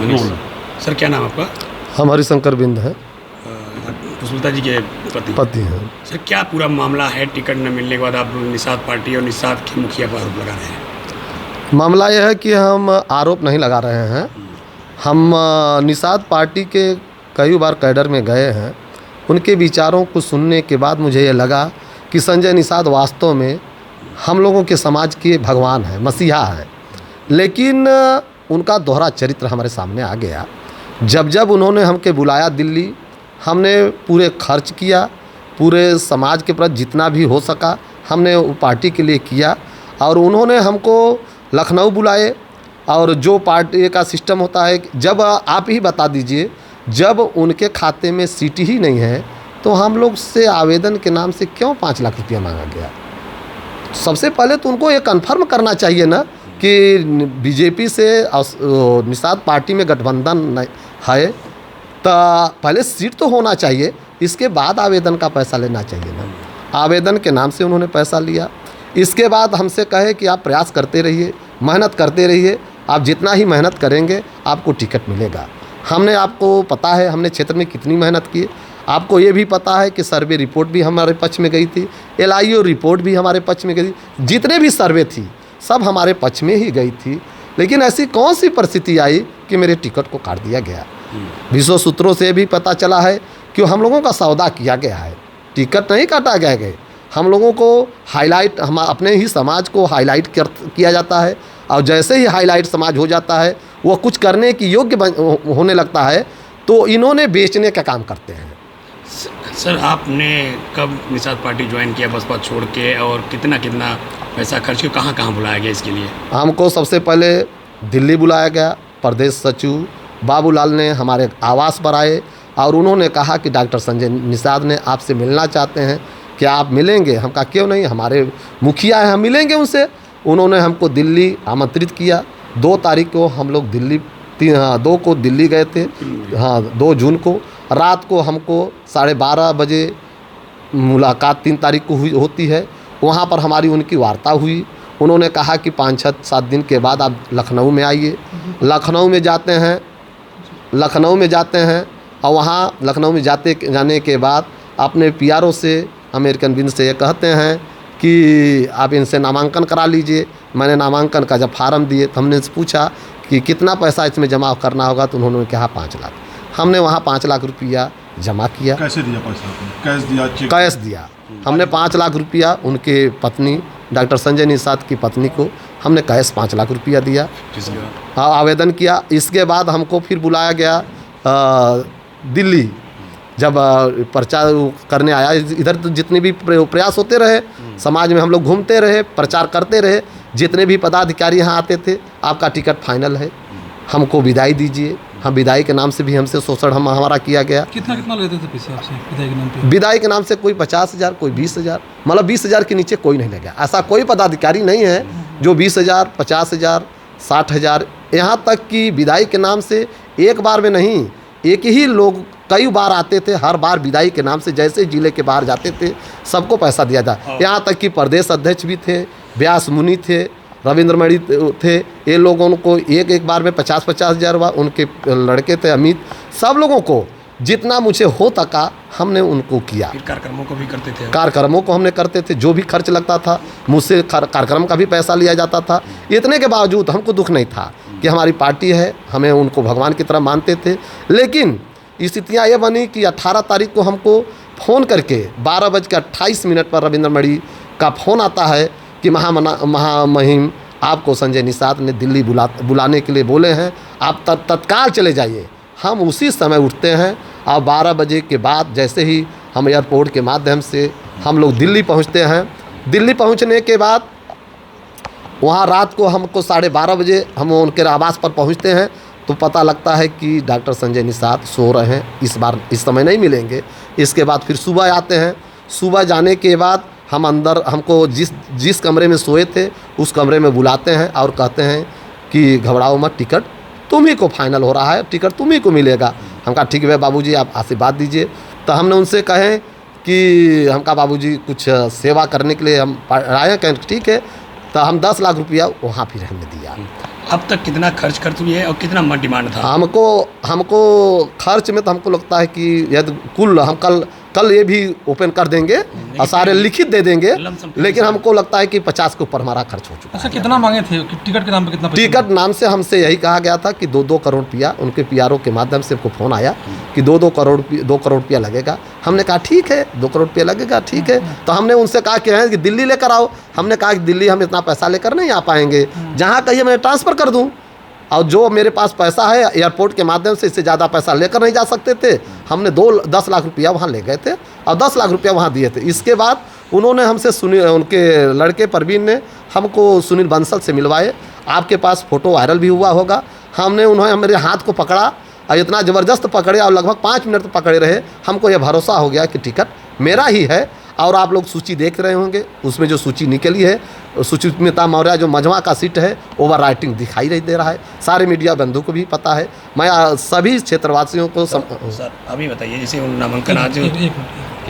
Manish. Sir क्या नाम आपका? हम हरिशंकर बिंद हैं, पुष्पलता जी के पति हैं। सर क्या पूरा मामला है? टिकट न मिलने के बाद आप निषाद पार्टी और निषाद के मुखिया पर आरोप लगा रहे हैं। मामला यह है कि हम आरोप नहीं लगा रहे हैं। हम निषाद पार्टी के कई बार कैडर में गए हैं। उनके विचारों को सुनने के बाद मुझे ये लगा कि संजय निषाद वास्तव में हम लोगों के समाज के भगवान हैं, मसीहा हैं। लेकिन उनका दोहरा चरित्र हमारे सामने आ गया। जब जब उन्होंने हमके बुलाया दिल्ली, हमने पूरे खर्च किया, पूरे समाज के प्रति जितना भी हो सका हमने वो पार्टी के लिए किया। और उन्होंने हमको लखनऊ बुलाए, और जो पार्टी का सिस्टम होता है, जब आप ही बता दीजिए, जब उनके खाते में सीट ही नहीं है तो हम लोग से आवेदन के नाम से क्यों 5 लाख रुपया मांगा गया? सबसे पहले तो उनको ये कन्फर्म करना चाहिए ना कि बीजेपी से निषाद पार्टी में गठबंधन है, तो पहले सीट तो होना चाहिए, इसके बाद आवेदन का पैसा लेना चाहिए ना। आवेदन के नाम से उन्होंने पैसा लिया। इसके बाद हमसे कहे कि आप प्रयास करते रहिए, मेहनत करते रहिए, आप जितना ही मेहनत करेंगे आपको टिकट मिलेगा। हमने, आपको पता है हमने क्षेत्र में कितनी मेहनत की। आपको ये भी पता है कि सर्वे रिपोर्ट भी हमारे पक्ष में गई थी, LIO रिपोर्ट भी हमारे पक्ष में गई थी, जितने भी सर्वे थी सब हमारे पक्ष में ही गई थी। लेकिन ऐसी कौन सी परिस्थिति आई कि मेरे टिकट को काट दिया गया? विश्व सूत्रों से भी पता चला है कि हम लोगों का सौदा किया गया है, टिकट नहीं काटा गया है। हम लोगों को हाईलाइट, हम अपने ही समाज को हाईलाइट किया जाता है, और जैसे ही हाईलाइट समाज हो जाता है, वो कुछ करने की योग्य होने लगता है, तो इन्होंने बेचने का काम करते हैं। सर आपने कब निषाद पार्टी ज्वाइन किया बसपा छोड़ के, और कितना कितना पैसा खर्च किया, कहाँ कहाँ बुलाया गया इसके लिए? हमको सबसे पहले दिल्ली बुलाया गया। प्रदेश सचिव बाबूलाल ने हमारे आवास पर आए और उन्होंने कहा कि डॉक्टर संजय निषाद ने आपसे मिलना चाहते हैं, क्या आप मिलेंगे? हम कहा क्यों नहीं, हमारे मुखिया हैं, हम मिलेंगे उनसे। उन्होंने हमको दिल्ली आमंत्रित किया। 2 तारीख को हम लोग दिल्ली, 2 को दिल्ली गए थे, 2 जून को। रात को हमको 12:30 बजे मुलाकात 3 तारीख को होती है। वहाँ पर हमारी उनकी वार्ता हुई। उन्होंने कहा कि 5-7 दिन के बाद आप लखनऊ में आइए। लखनऊ में जाते हैं और वहाँ लखनऊ में जाने के बाद अपने PRO से, अमेरिकन बिंद से ये कहते हैं कि आप इनसे नामांकन करा लीजिए। मैंने नामांकन का जब फार्म दिए तो हमने पूछा कि कितना पैसा इसमें जमा करना होगा, तो उन्होंने कहा 5 लाख। हमने वहाँ 5 लाख रुपया जमा किया। कैसे दिया पैसा? कैश दिया? कैश दिया। हमने 5 लाख रुपया उनके पत्नी डॉक्टर संजय निषाद की पत्नी को हमने कैश 5 लाख रुपया दिया। हाँ, आवेदन किया। इसके बाद हमको फिर बुलाया गया दिल्ली। जब प्रचार करने आया, इधर तो जितने भी प्रयास होते रहे, समाज में हम लोग घूमते रहे, प्रचार करते रहे, जितने भी पदाधिकारी यहाँ आते थे, आपका टिकट फाइनल है, हमको विदाई दीजिए। हम विदाई के नाम से भी हमसे शोषण हमारा किया गया। कितना लेते थे पैसे आपसे विदाई के नाम पे? विदाई के नाम से कोई 50,000, कोई 20,000, मतलब 20,000 के नीचे कोई नहीं ले गया। ऐसा कोई पदाधिकारी नहीं है जो 20,000, 50,000, 60,000, यहाँ तक कि विदाई के नाम से एक बार में नहीं, एक ही लोग कई बार आते थे। हर बार विदाई के नाम से जैसे जिले के बाहर जाते थे सबको पैसा दिया जाता। यहाँ तक कि प्रदेश अध्यक्ष भी थे, व्यास मुनि थे, रविंद्र मणि थे, ये लोगों को एक बार में 50,000 हुआ। उनके लड़के थे अमित, सब लोगों को जितना मुझे हो सका हमने उनको किया। फिर कार्यक्रमों को भी करते थे? कार्यक्रमों को हमने करते थे, जो भी खर्च लगता था मुझसे कार्यक्रम का भी पैसा लिया जाता था। इतने के बावजूद हमको दुख नहीं था कि हमारी पार्टी है, हमें उनको भगवान की तरह मानते थे। लेकिन स्थितियाँ ये बनी कि 18 तारीख को हमको फ़ोन करके 12:28 पर रविंद्र मणि का फ़ोन आता है कि महामहिम आपको संजय निषाद ने दिल्ली बुलाने के लिए बोले हैं, आप तत्काल चले जाइए। हम उसी समय उठते हैं और 12 बजे के बाद जैसे ही हम एयरपोर्ट के माध्यम से हम लोग दिल्ली पहुंचते हैं। दिल्ली पहुंचने के बाद वहां रात को हमको 12:30 बजे हम उनके आवास पर पहुंचते हैं, तो पता लगता है कि डॉक्टर संजय निषाद सो रहे हैं, इस बार इस समय नहीं मिलेंगे। इसके बाद फिर सुबह आते हैं। सुबह जाने के बाद हम अंदर, हमको जिस कमरे में सोए थे उस कमरे में बुलाते हैं और कहते हैं कि घबराओ मत, टिकट तुम ही को फाइनल हो रहा है, टिकट तुम ही को मिलेगा। हम कहा ठीक है बाबूजी, आप आशीर्वाद दीजिए। तो हमने उनसे कहें कि हम कहा बाबूजी कुछ सेवा करने के लिए हम आए हैं, कहें ठीक है। तो हम 10 लाख रुपया वहाँ फिर हमने दिया। अब तक कितना खर्च कर चुकी है और कितना डिमांड था? हमको खर्च में तो हमको लगता है कि यदि कुल हम कल ये भी ओपन कर देंगे और सारे लिखित दे देंगे, लेकिन हमको लगता है कि 50 के ऊपर हमारा खर्च हो चुका है। अच्छा, कितना मांगे थे कि टिकट के नाम पे कितना पैसा टिकट नाम से हमसे यही कहा गया था कि 2-2 करोड़ रुपया, उनके पीआरओ के माध्यम से हमको फ़ोन आया कि 2 करोड़ रुपया लगेगा। हमने कहा ठीक है, 2 करोड़ रुपया लगेगा, ठीक है। तो हमने उनसे कहा कि दिल्ली लेकर आओ। हमने कहा कि दिल्ली हम इतना पैसा लेकर नहीं आ पाएंगे, जहाँ कहिए मैं ट्रांसफ़र कर दूँ, और जो मेरे पास पैसा है एयरपोर्ट के माध्यम से इससे ज़्यादा पैसा लेकर नहीं जा सकते थे। हमने 10 लाख रुपया वहाँ ले गए थे और 10 लाख रुपया वहाँ दिए थे। इसके बाद उन्होंने हमसे उनके लड़के परवीन ने हमको सुनील बंसल से मिलवाए। आपके पास फ़ोटो वायरल भी हुआ होगा। उन्होंने मेरे हाथ को पकड़ा और इतना ज़बरदस्त पकड़े और लगभग 5 मिनट तक पकड़े रहे। हमको यह भरोसा हो गया कि टिकट मेरा ही है। और आप लोग सूची देख रहे होंगे, उसमें जो सूची निकली है, सुचित्रा मौर्य जो मजमा का सीट है, ओवर राइटिंग दिखाई नहीं दे रहा है। सारे मीडिया बंधु को भी पता है। मैं सभी क्षेत्रवासियों को सर अभी बताइए, जैसे नामांकन आज एक मिनट